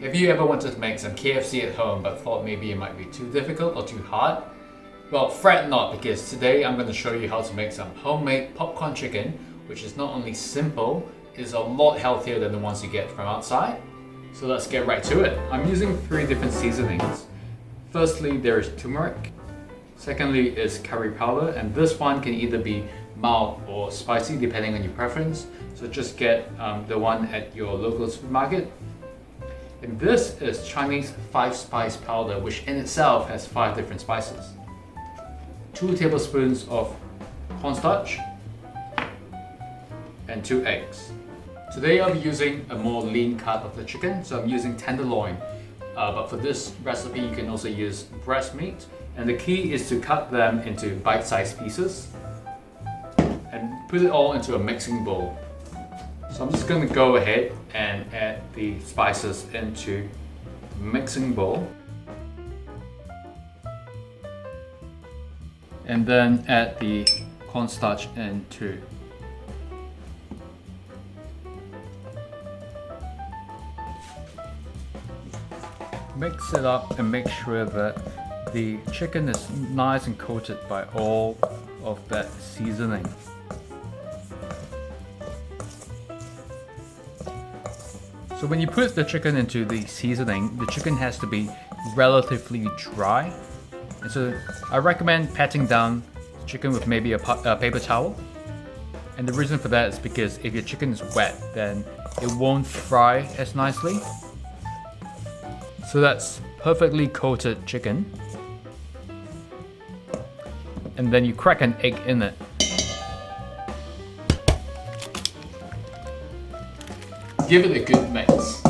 Have you ever wanted to make some KFC at home but thought maybe it might be too difficult or too hard? Well, fret not, because today I'm going to show you how to make some homemade popcorn chicken, which is not only simple, it's a lot healthier than the ones you get from outside. So let's get right to it. I'm using 3 different seasonings. Firstly, there is turmeric. Secondly is curry powder, and this one can either be mild or spicy depending on your preference. So just get the one at your local supermarket. And this is Chinese 5-spice powder, which in itself has 5 different spices. 2 tablespoons of cornstarch and 2 eggs. Today I'll be using a more lean cut of the chicken, so I'm using tenderloin. But for this recipe you can also use breast meat. And the key is to cut them into bite-sized pieces and put it all into a mixing bowl. So I'm just going to go ahead and add the spices into a mixing bowl. And then add the cornstarch in too. Mix it up and make sure that the chicken is nice and coated by all of that seasoning. So when you put the chicken into the seasoning, the chicken has to be relatively dry. And so I recommend patting down the chicken with maybe a paper towel. And the reason for that is because if your chicken is wet, then it won't fry as nicely. So that's perfectly coated chicken. And then you crack an egg in it. Give it a good mix.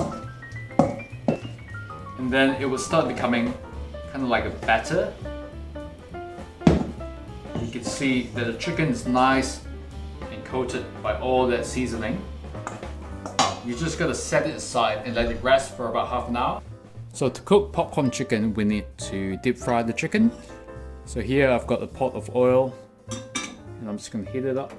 And then it will start becoming kind of like a batter. You can see that the chicken is nice and coated by all that seasoning. You just gotta set it aside and let it rest for about half an hour. So to cook popcorn chicken, we need to deep fry the chicken. So here I've got a pot of oil and I'm just gonna heat it up.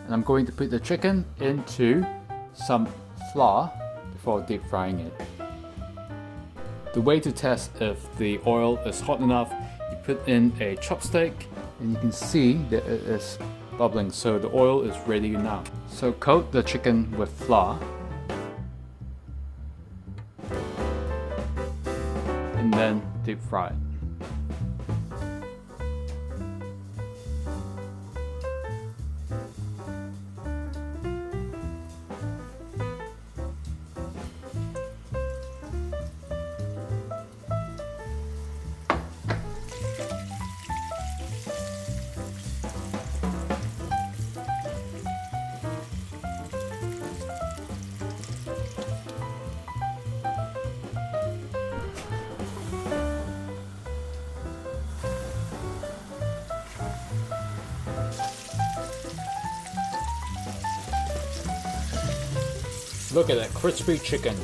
And I'm going to put the chicken into some flour before deep frying it. The way to test if the oil is hot enough, you put in a chopstick and you can see that it is bubbling, so the oil is ready now. So coat the chicken with flour and then deep fry it. Look at that crispy chicken.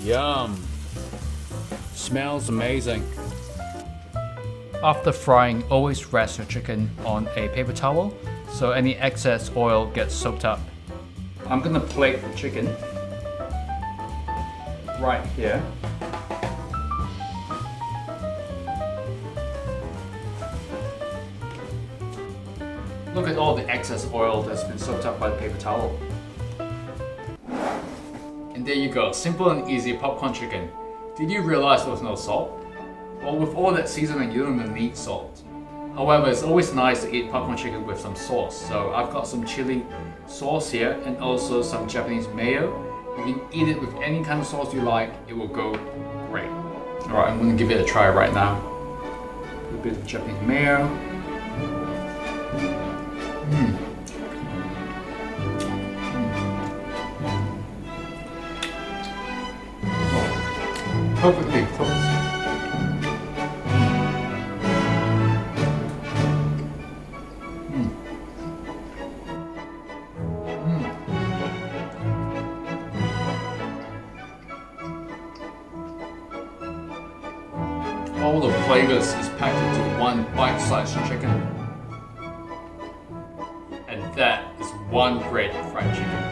Yum. Smells amazing. After frying, always rest your chicken on a paper towel so any excess oil gets soaked up. I'm gonna plate the chicken right here. Look at all the excess oil that's been soaked up by the paper towel. And there you go, simple and easy popcorn chicken. Did you realize there was no salt? Well, with all that seasoning, you don't even need salt. However, it's always nice to eat popcorn chicken with some sauce. So I've got some chili sauce here and also some Japanese mayo. You can eat it with any kind of sauce you like, it will go great. Alright, I'm gonna give it a try right now. A bit of Japanese mayo. Perfectly cooked. All the flavors is packed into one bite-sized chicken. And that is 1 grade fried chicken.